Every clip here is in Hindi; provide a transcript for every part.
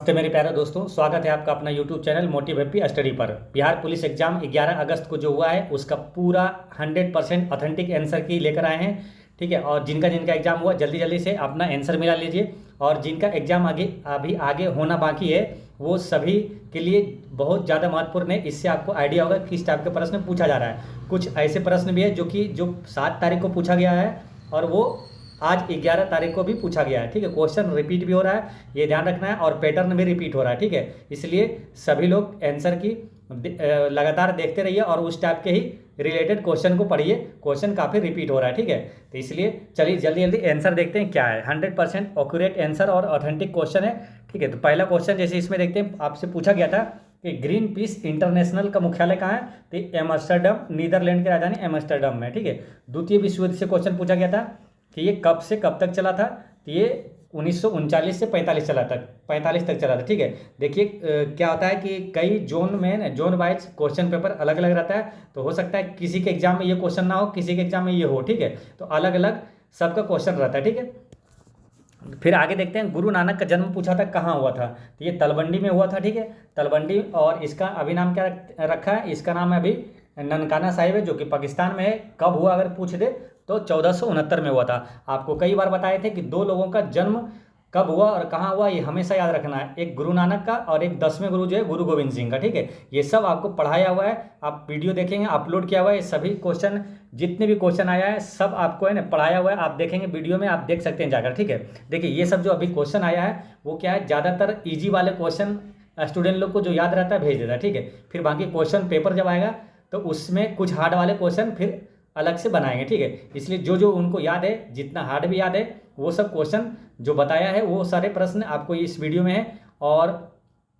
नमस्ते मेरे प्यारे दोस्तों, स्वागत है आपका अपना YouTube channel motive happy study पर। बिहार पुलिस एग्जाम 11 अगस्त को जो हुआ है उसका पूरा 100% ऑथेंटिक आंसर की लेकर आए हैं। ठीक है, और जिनका जिनका एग्जाम हुआ जल्दी जल्दी से अपना आंसर मिला लीजिए, और जिनका एग्जाम अभी आगे होना बाकी है वो सभी के लिए बहुत ज़्यादा महत्वपूर्ण है। इससे आपको आइडिया होगा किस टाइप के प्रश्न पूछा जा रहा है। कुछ ऐसे प्रश्न भी है जो 7 तारीख को पूछा गया है और वो आज 11 तारीख को भी पूछा गया है। ठीक है, क्वेश्चन रिपीट भी हो रहा है, ये ध्यान रखना है, और पैटर्न भी रिपीट हो रहा है। ठीक है, इसलिए सभी लोग आंसर की लगातार देखते रहिए और उस टाइप के ही रिलेटेड क्वेश्चन को पढ़िए। क्वेश्चन काफ़ी रिपीट हो रहा है। ठीक है, तो इसलिए चलिए जल्दी जल्दी आंसर देखते हैं क्या है। 100% एक्यूरेट आंसर और ऑथेंटिक क्वेश्चन है। ठीक है, तो पहला क्वेश्चन जैसे इसमें देखते हैं, आपसे पूछा गया था कि ग्रीन पीस इंटरनेशनल का मुख्यालय कहाँ है, तो एम्स्टर्डम, नीदरलैंड की राजधानी एम्स्टर्डम में। ठीक है, द्वितीय विश्व युद्ध से क्वेश्चन पूछा गया था कि ये कब से कब तक चला था, तो ये 1939 से 45 तक चला था। ठीक है, देखिए क्या होता है कि कई जोन में जोन वाइज क्वेश्चन पेपर अलग अलग रहता है, तो हो सकता है किसी के एग्जाम में ये क्वेश्चन ना हो, किसी के एग्जाम में ये हो। ठीक है, तो अलग अलग सबका क्वेश्चन रहता है। ठीक है, फिर आगे देखते हैं, गुरु नानक का जन्म पूछा था कहाँ हुआ था, तो ये तलवंडी में हुआ था। ठीक है, तलवंडी, और इसका अभी नाम क्या रखा है, इसका नाम है अभी ननकाना साहिब है, जो कि पाकिस्तान में है। कब हुआ अगर पूछ दे तो 1469 में हुआ था। आपको कई बार बताए थे कि 2 लोगों का जन्म कब हुआ और कहाँ हुआ, ये हमेशा याद रखना है, एक गुरु नानक का और एक 10वें गुरु जो है गुरु गोविंद सिंह का। ठीक है, ये सब आपको पढ़ाया हुआ है, आप वीडियो देखेंगे, अपलोड किया हुआ है। ये सभी क्वेश्चन, जितने भी क्वेश्चन आया है सब आपको है ना पढ़ाया हुआ है, आप देखेंगे वीडियो में, आप देख सकते हैं जाकर। ठीक है, देखिए ये सब जो अभी क्वेश्चन आया है वो क्या है, ज़्यादातर ईजी वाले क्वेश्चन स्टूडेंट लोग को जो याद रहता है भेज देता है। ठीक है, फिर बाकी क्वेश्चन पेपर जब आएगा तो उसमें कुछ हार्ड वाले क्वेश्चन फिर अलग से बनाएंगे। ठीक है, इसलिए जो जो उनको याद है, जितना हार्ड भी याद है, वो सब क्वेश्चन जो बताया है वो सारे प्रश्न आपको इस वीडियो में है, और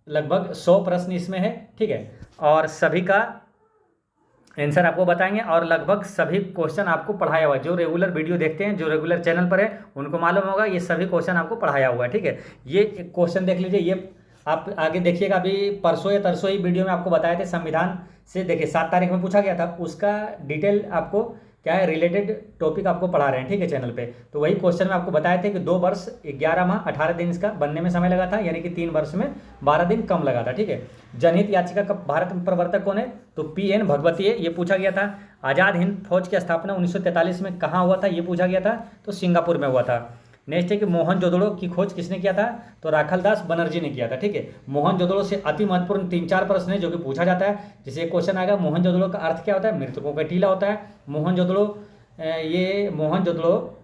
लगभग 100 प्रश्न इसमें है। ठीक है, और सभी का आंसर आपको बताएंगे, और लगभग सभी क्वेश्चन आपको पढ़ाया हुआ है। जो रेगुलर वीडियो देखते हैं, जो रेगुलर चैनल पर है, उनको मालूम होगा ये सभी क्वेश्चन आपको पढ़ाया हुआ है। ठीक है, ये क्वेश्चन देख लीजिए, ये आप आगे देखिएगा, अभी परसों या तरसों ही वीडियो में आपको बताए थे संविधान से। देखिए 7 तारीख में पूछा गया था, उसका डिटेल आपको क्या है, रिलेटेड टॉपिक आपको पढ़ा रहे हैं। ठीक है, चैनल पे। तो वही क्वेश्चन में आपको बताए थे कि 2 वर्ष 11 माह 18 दिन इसका बनने में समय लगा था, यानी कि 3 वर्ष में 12 दिन कम लगा था। ठीक है, जनहित याचिका का भारत में प्रवर्तक कौन है, तो PN भगवती है, ये पूछा गया था। आज़ाद हिंद फौज की स्थापना 1943 में कहाँ हुआ था, ये पूछा गया था, तो सिंगापुर में हुआ था। नेक्स्ट है कि मोहनजोदड़ो की खोज किसने किया था, तो राखालदास बनर्जी ने किया था। ठीक है, मोहनजोदड़ो से अति महत्वपूर्ण 3-4 प्रश्न है जो कि पूछा जाता है। जैसे क्वेश्चन आएगा, मोहनजोदड़ो का अर्थ क्या होता है, मृतकों का टीला होता है। मोहनजोदड़ो, ये मोहनजोदड़ो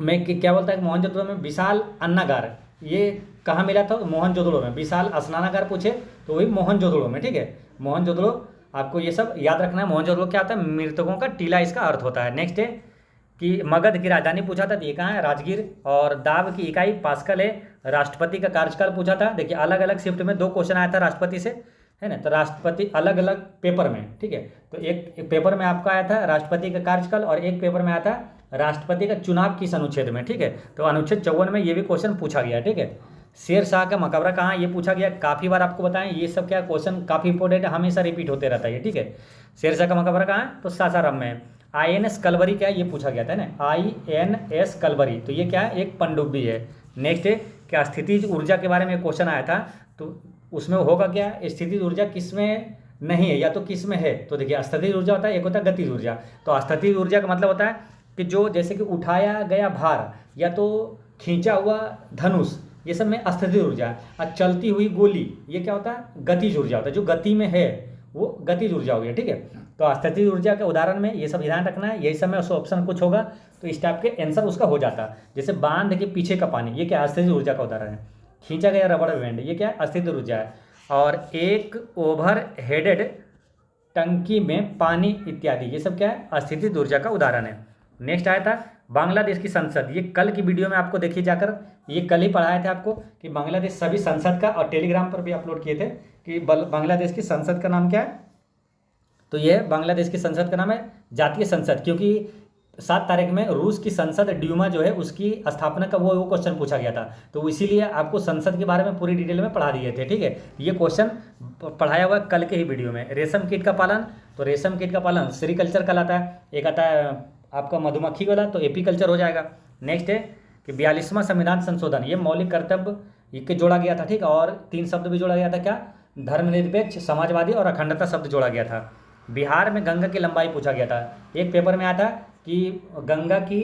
में क्या बोलता है, मोहनजोदड़ो में विशाल अन्नागार, ये कहाँ मिला था, मोहनजोदड़ो में। विशाल स्नानागार पूछे तो वही मोहनजोदड़ो में। ठीक है, मोहनजोदड़ो, आपको ये सब याद रखना है। मोहनजोदड़ो क्या होता है, मृतकों का टीला इसका अर्थ होता है। नेक्स्ट है कि मगध की राजधानी पूछा था, तो ये कहाँ है, राजगीर। और दाब की इकाई पास्कल है। राष्ट्रपति का कार्यकाल पूछा था, देखिए अलग अलग शिफ्ट में 2 क्वेश्चन आया था राष्ट्रपति से, है ना, तो राष्ट्रपति अलग अलग पेपर में। ठीक है, तो एक पेपर में आपका आया था राष्ट्रपति का कार्यकाल, और एक पेपर में आया था राष्ट्रपति का चुनाव किस अनुच्छेद में। ठीक है, तो अनुच्छेद 54 में ये भी क्वेश्चन पूछा गया। ठीक है, शेर शाह का मकबरा कहाँ, ये पूछा गया, काफ़ी बार आपको बताएं, ये सब क्या क्वेश्चन काफ़ी इंपॉर्टेंट है, हमेशा रिपीट होते रहता है। ठीक है, शेर शाह का मकबरा कहाँ है, तो सासाराम में है। INS कलवरी क्या है, ये पूछा गया था ना, INS कलवरी, तो ये क्या है, एक पनडुब्बी है। नेक्स्ट है कि स्थितिज ऊर्जा के बारे में क्वेश्चन आया था, तो उसमें होगा क्या, स्थितिज ऊर्जा किस में नहीं है या तो किस में है, तो देखिए स्थितिज ऊर्जा होता है, एक होता है गतिज ऊर्जा। तो स्थितिज ऊर्जा का मतलब होता है कि जो जैसे कि उठाया गया भार या तो खींचा हुआ धनुष, ये सब में स्थितिज ऊर्जा है। और चलती हुई गोली, ये क्या होता है, गतिज ऊर्जा होता है, जो गति में है वो गतिज ऊर्जा हो गई। ठीक है, तो स्थितिज ऊर्जा के उदाहरण में ये सब ध्यान रखना है, यही सब में ऑप्शन कुछ होगा तो इस टाइप के आंसर उसका हो जाता। जैसे बांध के पीछे का पानी, ये क्या स्थितिज ऊर्जा का उदाहरण है। खींचा गया रबड़ बैंड, ये क्या स्थितिज ऊर्जा है। और एक ओवर हेडेड टंकी में पानी इत्यादि, ये सब क्या है, स्थितिज ऊर्जा का उदाहरण है। नेक्स्ट आया था बांग्लादेश की संसद, ये कल की वीडियो में आपको देखिए जाकर, ये कल ही पढ़ाए थे आपको कि बांग्लादेश सभी संसद का, और टेलीग्राम पर भी अपलोड किए थे कि बांग्लादेश की संसद का नाम क्या है, तो ये बांग्लादेश की संसद का नाम है जातीय संसद, क्योंकि 7 तारीख में रूस की संसद ड्यूमा जो है उसकी स्थापना का वो क्वेश्चन पूछा गया था, तो इसीलिए आपको संसद के बारे में पूरी डिटेल में पढ़ा दिए थे। ठीक है, ये क्वेश्चन पढ़ाया हुआ कल के ही वीडियो में। रेशम कीट का पालन, तो रेशम कीट का पालन सेरीकल्चर कहलाता है। एक आता है आपका मधुमक्खी वाला, तो एपीकल्चर हो जाएगा। नेक्स्ट है कि 42वां संविधान संशोधन, ये मौलिक कर्तव्य ये जोड़ा गया था, ठीक है। और 3 शब्द भी जोड़ा गया था, क्या, धर्मनिरपेक्ष, समाजवादी और अखंडता शब्द जोड़ा गया था। बिहार में गंगा की लंबाई पूछा गया था, एक पेपर में आया था कि गंगा की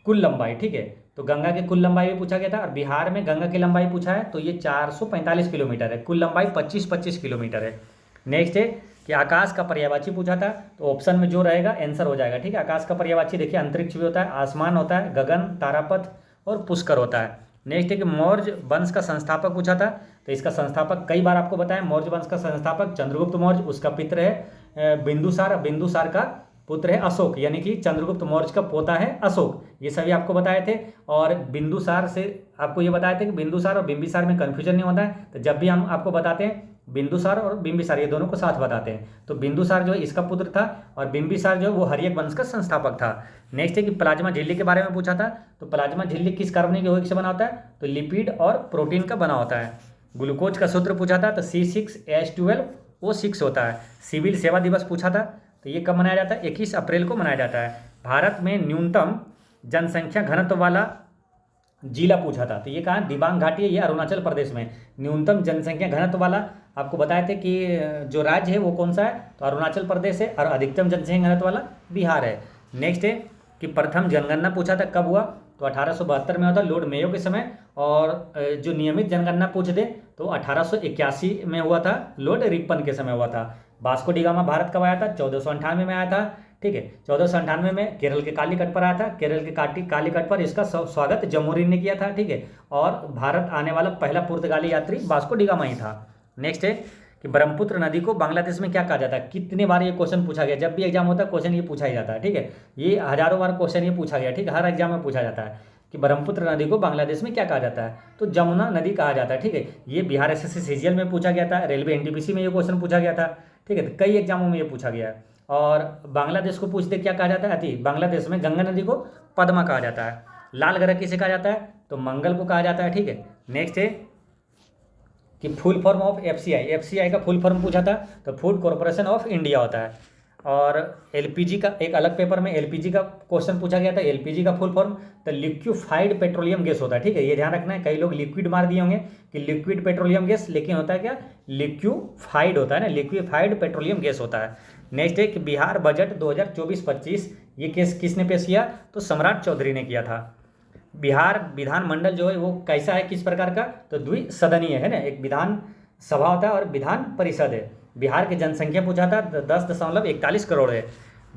कुल लंबाई, ठीक है, तो गंगा की कुल लंबाई भी पूछा गया था। और बिहार में गंगा की लंबाई पूछा है तो ये 445 किलोमीटर है, कुल लंबाई 25-25 किलोमीटर है। नेक्स्ट है कि आकाश का पर्यायवाची पूछा था, तो ऑप्शन में जो रहेगा आंसर हो जाएगा, ठीक है। आकाश का पर्यायवाची देखिए अंतरिक्ष भी होता है, आसमान होता है, गगन, तारापथ और पुष्कर होता है। नेक्स्ट है कि मौर्य वंश का संस्थापक पूछा था, तो इसका संस्थापक कई बार आपको बताया, मौर्य वंश का संस्थापक चंद्रगुप्त मौर्य, उसका पित्र है बिंदुसार, बिंदुसार का पुत्र है अशोक, यानी कि चंद्रगुप्त मौर्य का पोता है अशोक, ये सभी आपको बताए थे। और बिंदुसार से आपको ये बताए थे कि बिंदुसार और बिंबिसार में कन्फ्यूजन नहीं होता है, तो जब भी हम आपको बताते हैं बिंदुसार और बिंबिसार ये दोनों को साथ बताते हैं, तो बिंदुसार जो है इसका पुत्र था और बिंबिसार जो है वो हर्यक वंश का संस्थापक था। नेक्स्ट है कि प्लाज्मा झिल्ली के बारे में पूछा था, तो प्लाज्मा झिल्ली किस कार्बनिक यौगिक से बना होता है, तो लिपिड और प्रोटीन का बना होता है। ग्लूकोज का सूत्र पूछा था, तो C6H12O6 होता है। सिविल सेवा दिवस पूछा था, तो ये कब मनाया जाता है, 21 अप्रैल को मनाया जाता है। भारत में न्यूनतम जनसंख्या घनत्व वाला जिला पूछा था, तो ये कहाँ, दिबांग घाटी है, ये अरुणाचल प्रदेश में। न्यूनतम जनसंख्या घनत्व वाला आपको बताए थे कि जो राज्य है वो कौन सा है, तो अरुणाचल प्रदेश है। और अधिकतम जनसंख्या घनत्व वाला बिहार है। नेक्स्ट है कि प्रथम जनगणना पूछा था कब हुआ, तो 1872 में हुआ था लॉर्ड मेयो के समय। और जो नियमित जनगणना पूछ दे तो 1881 में हुआ था, लॉर्ड रिपन के समय हुआ था। वास्को डी गामा भारत कब आया था, 1498 में आया था, ठीक है। 1498 में केरल के कालीकट पर आया था, केरल के कालीकट पर इसका स्वागत जमहूरियत ने किया था, ठीक है। और भारत आने वाला पहला पुर्तगाली यात्री वास्को डी गामा ही था। नेक्स्ट है कि ब्रह्मपुत्र नदी को बांग्लादेश में क्या कहा जाता है, कितने बार ये क्वेश्चन पूछा गया, जब भी एग्जाम होता है क्वेश्चन ये पूछा ही जाता है, ठीक है। ये हजारों बार क्वेश्चन ये पूछा गया, ठीक है, हर एग्जाम में पूछा जाता है कि ब्रह्मपुत्र नदी को बांग्लादेश में क्या कहा जाता है, तो जमुना नदी कहा जाता है, ठीक है। ये बिहार एसएससी सीजीएल में पूछा गया था, रेलवे एनटीपीसी में ये क्वेश्चन पूछा गया था, ठीक है। तो कई एग्जामों में ये पूछा गया है। और बांग्लादेश को पूछते क्या कहा जाता है, अति बांग्लादेश में गंगा नदी को पद्मा कहा जाता है। लाल ग्रह किसे कहा जाता है, तो मंगल को कहा जाता है, ठीक है। नेक्स्ट है कि फुल फॉर्म ऑफ एफसीआई का फुल फॉर्म पूछा था, तो फूड कॉरपोरेशन ऑफ इंडिया होता है। और एलपीजी का एक अलग पेपर में एलपीजी का क्वेश्चन पूछा गया था, एलपीजी का फुल फॉर्म तो लिक्विफाइड पेट्रोलियम गैस होता है, ठीक है। ये ध्यान रखना है, कई लोग लिक्विड मार दिए होंगे कि लिक्विड पेट्रोलियम गैस, लेकिन होता है क्या, लिक्विफाइड होता है ना, लिक्विफाइड पेट्रोलियम गैस होता है। नेक्स्ट है कि बिहार बजट 2024-25 ये केस किसने पेश किया, तो सम्राट चौधरी ने किया था। बिहार विधानमंडल जो है वो कैसा है, किस प्रकार का, तो द्विसदनीय है ना, एक विधान सभा होता है और विधान परिषद है। बिहार की जनसंख्या पूछा था 10.41 करोड़ है।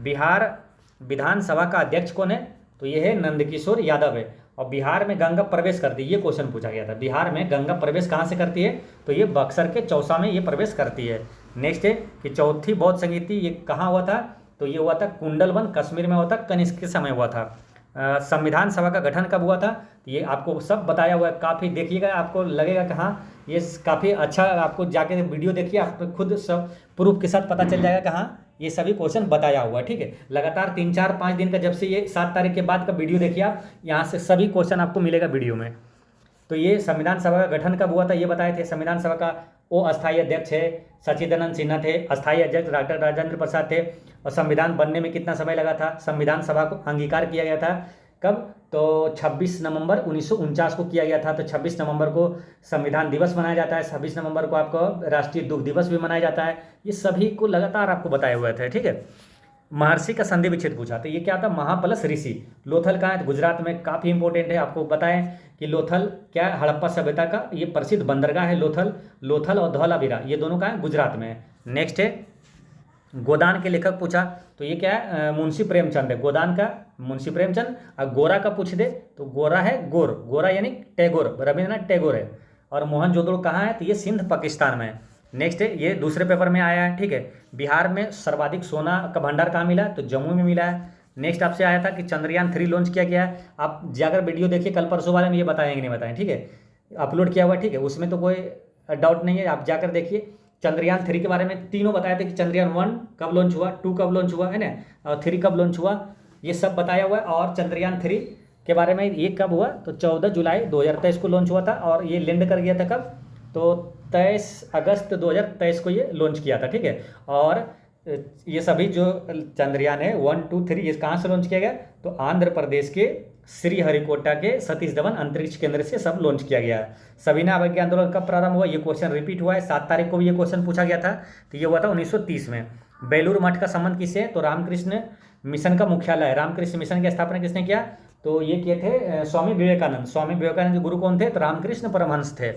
बिहार विधानसभा का अध्यक्ष कौन है, तो ये है नंदकिशोर यादव है। और बिहार में गंगा प्रवेश करती है, ये क्वेश्चन पूछा गया था, बिहार में गंगा प्रवेश कहाँ से करती है, तो ये बक्सर के चौसा में ये प्रवेश करती है। नेक्स्ट है कि चौथी बौद्ध संगीति ये कहाँ हुआ था, तो ये हुआ था कुंडलवन कश्मीर में हुआ था, कनिष्क के समय हुआ था। संविधान सभा का गठन कब हुआ था, तो ये आपको सब बताया हुआ है, काफ़ी देखिएगा, आपको लगेगा कि हाँ ये काफ़ी अच्छा, आपको जाके वीडियो देखिए, आपको खुद सब प्रूफ के साथ पता चल जाएगा कि हाँ ये सभी क्वेश्चन बताया हुआ है, ठीक है। लगातार 3-4-5 दिन का, जब से ये 7 तारीख के बाद का वीडियो देखिए आप, यहाँ से सभी क्वेश्चन आपको मिलेगा वीडियो में। तो ये संविधान सभा का गठन कब हुआ था ये बताए थे। संविधान सभा का वो अस्थायी अध्यक्ष है सच्चिदानंद सिन्हा थे, अस्थायी अध्यक्ष डॉक्टर राजेंद्र प्रसाद थे। और संविधान बनने में कितना समय लगा था, संविधान सभा को अंगीकार किया गया था कब, तो 26 नवंबर 1949 को किया गया था। तो 26 नवंबर को संविधान दिवस मनाया जाता है, 26 नवंबर को आपको राष्ट्रीय दुग्ध दिवस भी मनाया जाता है। ये सभी को लगातार आपको बताए हुए थे, ठीक है। महर्षि का संधि विच्छेद पूछा, तो ये क्या था, महापलस ऋषि। लोथल कहाँ है, गुजरात में, काफ़ी इंपॉर्टेंट है। आपको बताएं कि लोथल क्या है, हड़प्पा सभ्यता का ये प्रसिद्ध बंदरगाह है लोथल और धौलावीरा, ये दोनों कहाँ है, गुजरात में है। नेक्स्ट है गोदान के लेखक पूछा, तो ये क्या है, मुंशी प्रेमचंद है। गोदान का मुंशी प्रेमचंद। और गोरा का पूछ दे तो गोरा है गोरा यानी टैगोर, रविंद्रनाथ टैगोर है। और मोहनजोदड़ो कहाँ है, तो ये सिंध पाकिस्तान में है। नेक्स्ट है, ये दूसरे पेपर में आया है, ठीक है। बिहार में सर्वाधिक सोना का भंडार कहाँ मिला, तो जम्मू में मिला है। नेक्स्ट आपसे आया था कि चंद्रयान 3 लॉन्च किया गया है। आप जाकर वीडियो देखिए, कल परसों वाले में ये बताएंगे नहीं बताएं, ठीक है, अपलोड किया हुआ, ठीक है, उसमें तो कोई डाउट नहीं है, आप जाकर देखिए। चंद्रयान 3 के बारे में तीनों बताए थे कि चंद्रयान 1 कब लॉन्च हुआ, 2 कब लॉन्च हुआ है ना, और 3 कब लॉन्च हुआ, ये सब बताया हुआ है। और चंद्रयान 3 के बारे में ये कब हुआ, तो 14 जुलाई 2023 को लॉन्च हुआ था। और ये लैंड कर गया था कब, तो 23 अगस्त 2023 को ये लॉन्च किया था, ठीक है। और ये सभी जो चंद्रयान है 1, 2, 3 ये कहाँ से लॉन्च किया गया, तो आंध्र प्रदेश के श्रीहरिकोटा के सतीश धवन अंतरिक्ष केंद्र से सब लॉन्च किया गया है। सविना अवज्ञा आंदोलन कब प्रारंभ हुआ, ये क्वेश्चन रिपीट हुआ है, 7 तारीख को भी ये क्वेश्चन पूछा गया था, तो ये हुआ था 1930 में। बेलूर मठ का संबंध किससे है, तो रामकृष्ण मिशन का मुख्यालय है। रामकृष्ण मिशन की स्थापना किसने किया, तो ये किए थे स्वामी विवेकानंद। स्वामी विवेकानंद के गुरु कौन थे, तो रामकृष्ण परमहंस थे।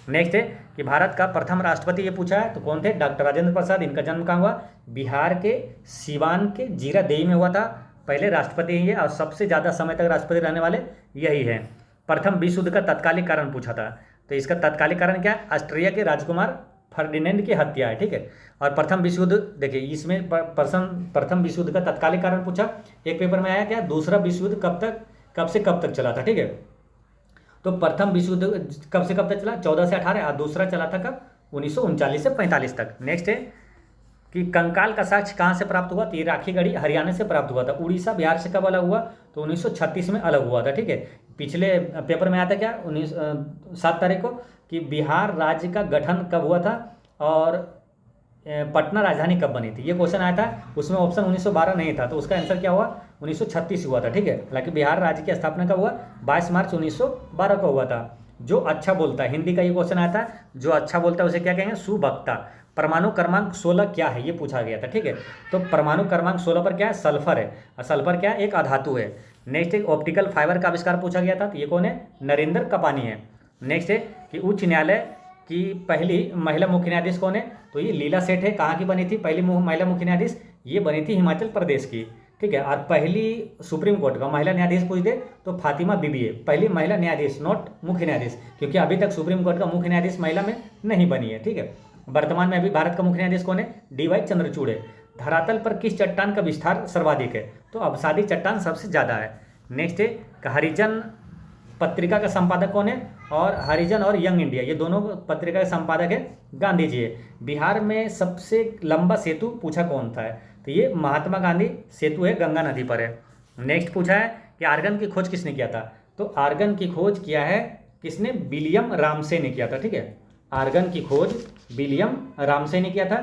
नेक्स्ट है कि भारत का प्रथम राष्ट्रपति, ये पूछा है, तो कौन थे, डॉक्टर राजेंद्र प्रसाद। इनका जन्म कहाँ हुआ, बिहार के सिवान के जीरादेई में हुआ था। पहले राष्ट्रपति हैं ये, और सबसे ज़्यादा समय तक राष्ट्रपति रहने वाले यही हैं। प्रथम विश्व युद्ध का तत्कालिक कारण पूछा था, तो इसका तत्कालिक कारण क्या है, ऑस्ट्रिया के राजकुमार फर्डिनेंड की हत्या है, ठीक है। और प्रथम विश्व युद्ध, देखिए इसमें प्रथम विश्व युद्ध का तत्कालिक कारण पूछा, एक पेपर में आया क्या, दूसरा विश्व युद्ध कब से कब तक चला था, ठीक है। तो प्रथम विश्व युद्ध कब से कब तक चला, 14 से 18, और दूसरा चला था कब, 1939 से 45 तक। नेक्स्ट है कि कंकाल का साक्ष्य कहाँ से प्राप्त हुआ, तो ये राखी गढ़ी हरियाणा से प्राप्त हुआ था। उड़ीसा बिहार से कब अलग हुआ, तो 1936 में अलग हुआ था, ठीक है। पिछले पेपर में आया था क्या, 7 तारीख को, कि बिहार राज्य का गठन कब हुआ था और पटना राजधानी कब बनी थी, ये क्वेश्चन आया था। उसमें ऑप्शन 1912 नहीं था, तो उसका आंसर क्या हुआ, 1936 हुआ था, ठीक है। हालांकि बिहार राज्य की स्थापना कब हुआ, 22 मार्च 1912 को हुआ था। जो अच्छा बोलता है, हिंदी का ये क्वेश्चन आया था, जो अच्छा बोलता है उसे क्या कहेंगे, सुवक्ता। परमाणु क्रमांक 16 क्या है, ये पूछा गया था, ठीक है। तो परमाणु क्रमांक 16 पर क्या है, सल्फर है, और सल्फर क्या है, एक अधातु है। नेक्स्ट एक ऑप्टिकल फाइबर का आविष्कार पूछा गया था, तो ये कौन है, नरेंद्र कपानी है। नेक्स्ट है कि उच्च न्यायालय की पहली महिला मुख्य न्यायाधीश कौन है, तो ये लीला सेठ है। कहाँ की बनी थी पहली महिला मुख्य न्यायाधीश, ये बनी थी हिमाचल प्रदेश की, ठीक है। और पहली सुप्रीम कोर्ट का महिला न्यायाधीश पूछ दे तो फातिमा बीबी है, पहली महिला न्यायाधीश, नॉट मुख्य न्यायाधीश, क्योंकि अभी तक सुप्रीम कोर्ट का मुख्य न्यायाधीश महिला में नहीं बनी है, ठीक है। वर्तमान में अभी भारत का मुख्य न्यायाधीश कौन है, DY चंद्रचूड़ है। धरातल पर किस चट्टान का विस्तार सर्वाधिक है, तो अवसादी चट्टान सबसे ज़्यादा है। नेक्स्ट है हरिजन पत्रिका का संपादक कौन है, और हरिजन और यंग इंडिया, ये दोनों पत्रिका के संपादक है गांधी जी है। बिहार में सबसे लंबा सेतु पूछा कौन था, तो ये महात्मा गांधी सेतु है, गंगा नदी पर है। नेक्स्ट पूछा है कि आर्गन की खोज किसने किया था, तो आर्गन की खोज किया है किसने, विलियम रामसे ने किया था, ठीक है। आर्गन की खोज विलियम रामसे ने किया था,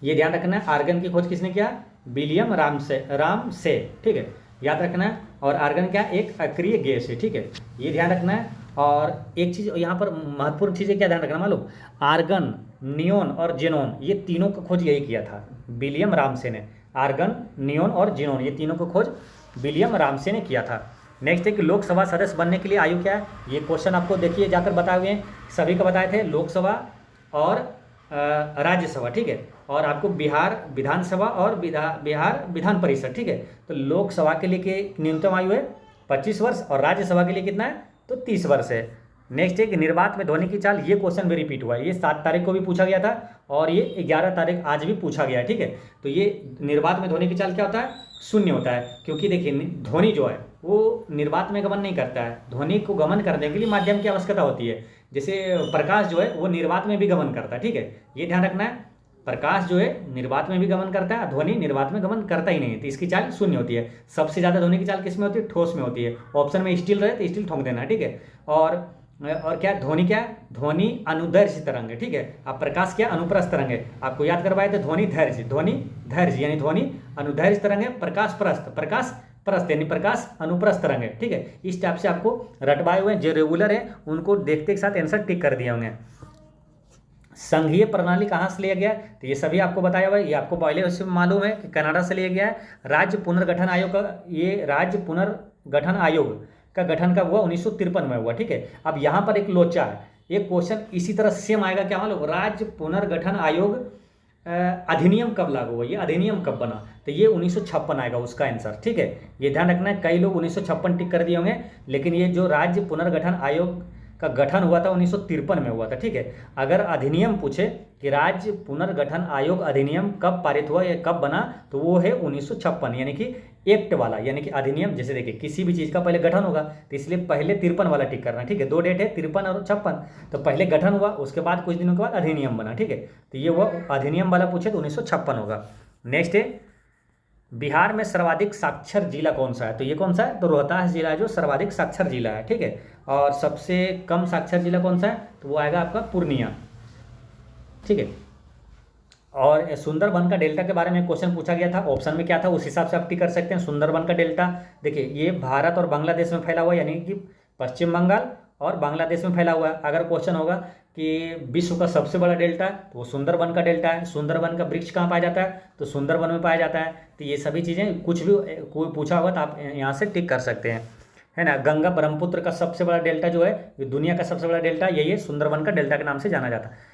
ये ध्यान रखना है। आर्गन की खोज किसने किया, विलियम रामसे, ठीक है, याद रखना है। और आर्गन क्या, एक अक्रिय गैस है, ठीक है, ये ध्यान रखना है। और एक चीज़ यहाँ पर महत्वपूर्ण चीज़ें क्या ध्यान रखना मालूम, आर्गन, नियोन और जेनोन, ये तीनों का खोज यही किया था विलियम रामसे ने। आर्गन, नियोन और जेनोन, ये तीनों को खोज विलियम रामसे ने किया था। नेक्स्ट है कि लोकसभा सदस्य बनने के लिए आयु क्या है, ये क्वेश्चन आपको देखिए जाकर बताए हुए हैं, सभी का बताए थे, लोकसभा और राज्यसभा, ठीक है। और आपको बिहार विधानसभा और बिहार विधान परिषद, ठीक है। तो लोकसभा के लिए के न्यूनतम आयु है 25 वर्ष, और राज्यसभा के लिए कितना है, तो 30 वर्ष है। नेक्स्ट है कि निर्वात में ध्वनि की चाल, ये क्वेश्चन भी रिपीट हुआ है, ये 7 तारीख को भी पूछा गया था, और ये 11 तारीख आज भी पूछा गया है, ठीक है। तो ये निर्वात में ध्वनि की चाल क्या होता है, शून्य होता है, क्योंकि देखिए ध्वनि जो है वो निर्वात में गमन नहीं करता है, ध्वनि को गमन करने के लिए माध्यम की आवश्यकता होती है। जैसे प्रकाश जो है वो निर्वात में भी गमन करता है, ठीक है, ये ध्यान रखना है। प्रकाश जो है निर्वात में भी गमन करता है, ध्वनि निर्वात में गमन करता ही नहीं है, तो इसकी चाल शून्य होती है। सबसे ज़्यादा ध्वनि की चाल किस में होती है, ठोस में होती है। ऑप्शन में स्टील रहे तो स्टील ठोंक देना है, ठीक है। और क्या ध्वनि क्या है, ध्वनि अनुदैर्घ्य तरंग है, ठीक है। अब प्रकाश क्या, अनुप्रस्थ तरंग है, आपको याद करवाए थे ध्वनि धैर्घ्य यानी ध्वनि अनुदैर्घ्य तरंग है, प्रकाश प्रस्थ यानी प्रकाश अनुप्रस्थ तरंग है, ठीक है। इस टाइप से आपको रटवाए हुए जो रेगुलर है उनको देखते के साथ आंसर टिक कर दिए होंगे। संघीय प्रणाली कहाँ से लिया गया है, तो ये सभी आपको बताया हुआ है, ये आपको पहले उससे मालूम है कि कनाडा से लिया गया है। राज्य पुनर्गठन आयोग का, ये राज्य पुनर्गठन आयोग का गठन कब हुआ, 1953 में हुआ, ठीक है। अब यहाँ पर एक लोचा है, एक क्वेश्चन इसी तरह सेम आएगा, क्या मालूम, राज्य पुनर्गठन आयोग अधिनियम कब लागू हुआ, ये अधिनियम कब बना, तो ये 1956 आएगा उसका आंसर, ठीक है। ये ध्यान रखना है, कई लोग 1956 टिक कर दिए होंगे, लेकिन ये जो राज्य पुनर्गठन आयोग का गठन हुआ था 1953 में हुआ था, ठीक है। अगर अधिनियम पूछे कि राज्य पुनर्गठन आयोग अधिनियम कब पारित हुआ या कब बना, तो वो है 1956, यानी कि एक्ट वाला, यानी कि अधिनियम। जैसे देखिए किसी भी चीज़ का पहले गठन होगा तो इसलिए पहले 53 वाला टिक करना, ठीक है। 2 डेट है 53 और 56, तो पहले गठन हुआ, उसके बाद कुछ दिनों के बाद अधिनियम बना, ठीक है। तो ये वो अधिनियम वाला पूछे तो 1956 होगा। नेक्स्ट है बिहार में सर्वाधिक साक्षर जिला कौन सा है, तो ये कौन सा है, तो रोहतास जिला है जो सर्वाधिक साक्षर जिला है, ठीक है। और सबसे कम साक्षर जिला कौन सा है, तो वो आएगा आपका पूर्णिया, ठीक है। और सुंदरबन का डेल्टा के बारे में क्वेश्चन पूछा गया था, ऑप्शन में क्या था उस हिसाब से आप टिक कर सकते हैं। सुंदरबन का डेल्टा देखिए ये भारत और बांग्लादेश में फैला हुआ है, यानी कि पश्चिम बंगाल और बांग्लादेश में फैला हुआ है। अगर क्वेश्चन होगा कि विश्व का सबसे बड़ा डेल्टा तो वो सुंदरबन का डेल्टा है। सुंदरबन का वृक्ष कहाँ पाया जाता है, तो सुंदरबन में पाया जाता है। तो ये सभी चीज़ें कुछ भी कोई पूछा होगा तो आप यहाँ से टिक कर सकते हैं, है ना। गंगा ब्रह्मपुत्र का सबसे बड़ा डेल्टा जो है, ये दुनिया का सबसे बड़ा डेल्टा यही है, सुंदरबन का डेल्टा के नाम से जाना जाता है।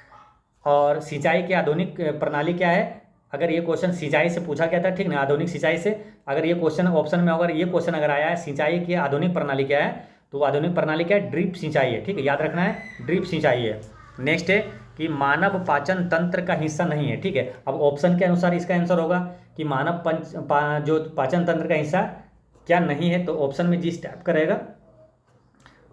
और सिंचाई की आधुनिक प्रणाली क्या है, अगर ये क्वेश्चन सिंचाई से पूछा गया था, ठीक ना, आधुनिक सिंचाई से अगर ये क्वेश्चन ऑप्शन में अगर ये क्वेश्चन अगर आया है सिंचाई की आधुनिक प्रणाली क्या है, तो वो आधुनिक प्रणाली क्या है, ड्रिप सिंचाई है, ठीक है, याद रखना है ड्रिप सिंचाई है। नेक्स्ट है कि मानव पाचन तंत्र का हिस्सा नहीं है, ठीक है। अब ऑप्शन के अनुसार इसका आंसर होगा कि मानव जो पाचन तंत्र का हिस्सा क्या नहीं है, तो ऑप्शन में जिस टाइप का रहेगा,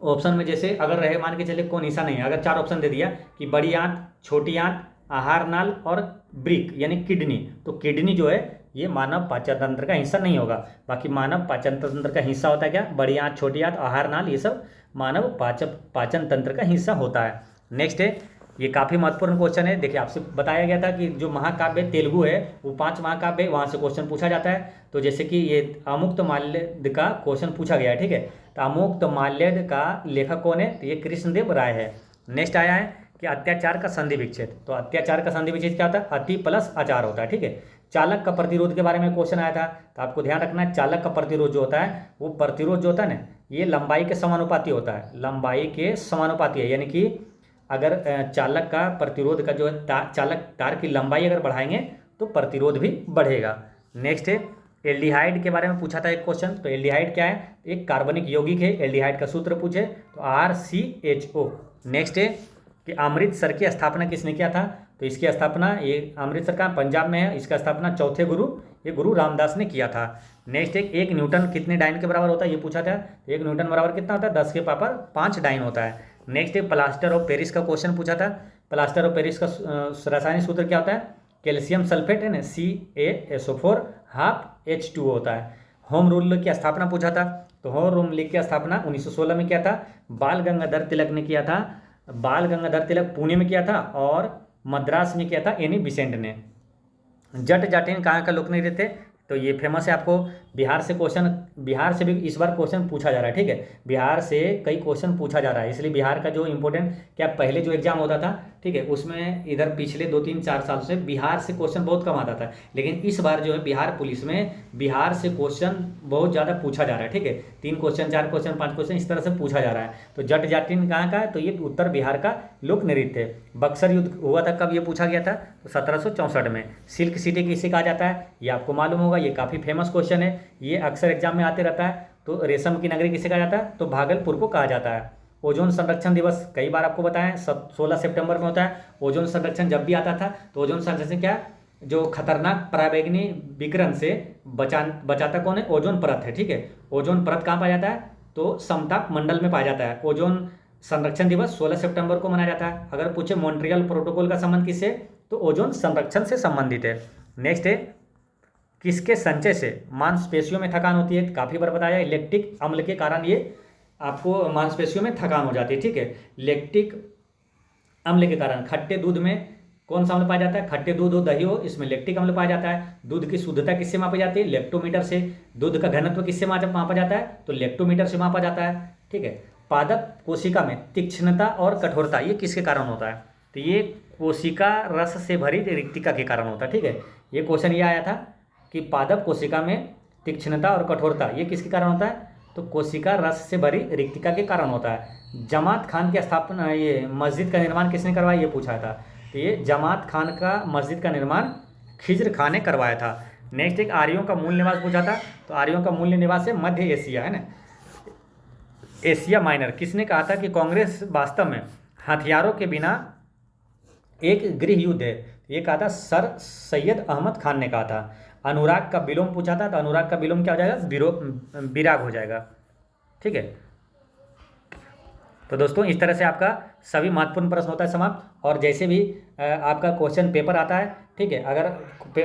ऑप्शन में जैसे अगर रहे मान के चले कौन हिस्सा नहीं है, अगर 4 ऑप्शन दे दिया कि बड़ी आंत, छोटी आंत, आहार नाल और ब्रिक यानी किडनी, तो किडनी जो है ये मानव पाचन तंत्र का हिस्सा नहीं होगा। बाकी मानव पाचन तंत्र का हिस्सा होता है क्या, बड़ी आंत, छोटी आंत, आहार नाल, ये सब मानव पाचन तंत्र का हिस्सा होता है। नेक्स्ट है, ये काफ़ी महत्वपूर्ण क्वेश्चन है। देखिए आपसे बताया गया था कि जो महाकाव्य तेलुगु है वो 5 महाकाव्य, वहाँ से क्वेश्चन पूछा जाता है। तो जैसे कि ये अमुक्तमाल्यद का क्वेश्चन पूछा गया है, ठीक है। तो अमुक्तमाल्यद का लेखक कौन है, तो ये कृष्णदेव राय है। नेक्स्ट आया है कि अत्याचार का संधि विच्छेद, तो अत्याचार का संधि विच्छेद क्या होता है, अति प्लस आचार होता है, ठीक है। चालक का प्रतिरोध के बारे में क्वेश्चन आया था, तो आपको ध्यान रखना है चालक का प्रतिरोध जो होता है, वो प्रतिरोध जो होता है ना, ये लंबाई के समानुपाती होता है, लंबाई के समानुपाती है। यानी कि अगर चालक का प्रतिरोध का जो है चालक तार की लंबाई अगर बढ़ाएंगे तो प्रतिरोध भी बढ़ेगा। नेक्स्ट है एल्डिहाइड के बारे में पूछा था एक क्वेश्चन, तो एल्डिहाइड क्या है, एक कार्बनिक यौगिक है। एल्डिहाइड का सूत्र पूछे तो RCHO। नेक्स्ट है कि अमृतसर की स्थापना किसने किया था, तो इसकी स्थापना ये अमृतसर का पंजाब में है, इसका स्थापना चौथे गुरु ये गुरु रामदास ने किया था। नेक्स्ट एक न्यूटन कितने डाइन के बराबर होता है, ये पूछा था। एक न्यूटन बराबर कितना होता है, 10 के पावर 5 डाइन होता है। नेक्स्ट एक प्लास्टर ऑफ पेरिस का क्वेश्चन पूछा था। प्लास्टर ऑफ पेरिस का रासायनिक सूत्र क्या होता है, कैल्शियम सल्फेट है ना, CaSO4 ½ H2O होता है। होम रूल की स्थापना पूछा था, तो होम रूल लीग की स्थापना 1916 में किया था, बाल गंगाधर तिलक ने किया था। बाल गंगाधर तिलक पुणे में किया था और मद्रास में किया था एनी बिसेंट ने। जट जाटिन कहाँ का लोक नृत्य थे, तो ये फेमस है। आपको बिहार से क्वेश्चन, बिहार से भी इस बार क्वेश्चन पूछा जा रहा है, ठीक है। बिहार से कई क्वेश्चन पूछा जा रहा है, इसलिए बिहार का जो इंपॉर्टेंट क्या पहले जो एग्जाम होता था, ठीक है, उसमें इधर पिछले 2-3-4 साल से बिहार से क्वेश्चन बहुत कम आता था, लेकिन इस बार जो है बिहार पुलिस में बिहार से क्वेश्चन बहुत ज़्यादा पूछा जा रहा है, ठीक है। 3 क्वेश्चन, 4 क्वेश्चन, 5 क्वेश्चन इस तरह से पूछा जा रहा है। तो जट जाटिन कहाँ का है, तो ये उत्तर बिहार का लोक नृत्य है। बक्सर युद्ध हुआ था कब, ये पूछा गया था, तो 1764 में। सिल्क सिटी किसे कहा जाता है, ये आपको मालूम होगा, ये काफ़ी फेमस क्वेश्चन है, ये अक्सर एग्जाम में आते रहता है। तो रेशम की नगरी किसे कहा जाता है, तो भागलपुर को कहा जाता है। ओजोन संरक्षण दिवस कई बार आपको बताएं 16 सितंबर में होता है। ओजोन संरक्षण जब भी आता था तो ओजोन संरक्षण क्या, जो खतरनाक पराबैंगनी विकिरण से बचाता कौन है, ओजोन परत है, ठीक है। ओजोन परत कहाँ पाया जाता है, तो समताप मंडल में पाया जाता है। ओजोन संरक्षण दिवस 16 सितंबर को मनाया जाता है। अगर पूछे मॉन्ट्रियल प्रोटोकॉल का संबंध किससे, तो ओजोन संरक्षण से संबंधित है। नेक्स्ट है किसके संचय से मांसपेशियों में थकान होती है, काफ़ी बार बताया, लैक्टिक अम्ल के कारण ये आपको मांसपेशियों में थकान हो जाती है, ठीक है। लैक्टिक अम्ल के कारण खट्टे दूध में कौन सा अम्ल पाया जाता है, खट्टे दूध हो, दही हो, इसमें लैक्टिक अम्ल पाया जाता है। दूध की शुद्धता किससे मापी जाती है, लैक्टोमीटर से। दूध का घनत्व किससे मापा जाता है, तो लैक्टोमीटर से मापा जाता है, ठीक है। पादप कोशिका में तीक्ष्णता और कठोरता ये किसके कारण होता है, तो ये कोशिका रस से भरी रिक्तिका के कारण होता है, ठीक है। ये क्वेश्चन ये आया था कि पादप कोशिका में तीक्ष्णता और कठोरता ये किसके कारण होता है, तो कोशिका रस से भरी रिक्तिका के कारण होता है। जमात खान की स्थापना, ये मस्जिद का निर्माण किसने करवाया, ये पूछा था। तो ये जमात खान का मस्जिद का निर्माण खिज्र खान ने करवाया था। नेक्स्ट एक आर्यों का मूल निवास पूछा था, तो आर्यों का मूल निवास है मध्य एशिया, है ना, एशिया माइनर। किसने कहा था कि कांग्रेस वास्तव में हथियारों के बिना एक गृह युद्ध है, ये कहा था सर सैयद अहमद खान ने कहा था। अनुराग का विलोम पूछा था, तो अनुराग का विलोम क्या हो जाएगा, विराग हो जाएगा, ठीक है। तो दोस्तों इस तरह से आपका सभी महत्वपूर्ण प्रश्न होता है समाप्त। और जैसे भी आपका क्वेश्चन पेपर आता है, ठीक है, अगर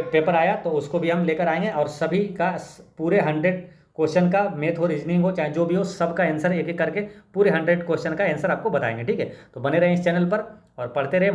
पेपर आया तो उसको भी हम लेकर आएंगे और सभी का पूरे 100 क्वेश्चन का मैथ हो, रीजनिंग हो, चाहे जो भी हो, सबका आंसर एक एक करके पूरे 100 क्वेश्चन का आंसर आपको बताएंगे, ठीक है। तो बने रहें इस चैनल पर और पढ़ते रहे।